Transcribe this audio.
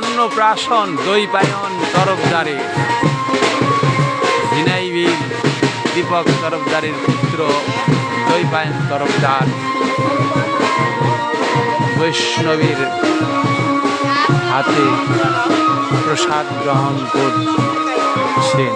অন্নপ্রাশন দৈপায়ন তরফদারে, ঝিনাইবিল দীপক তরফদারের পুত্র দৈপায়ন তরফদার বৈষ্ণবীর হাতে প্রসাদ গ্রহণ করছেন।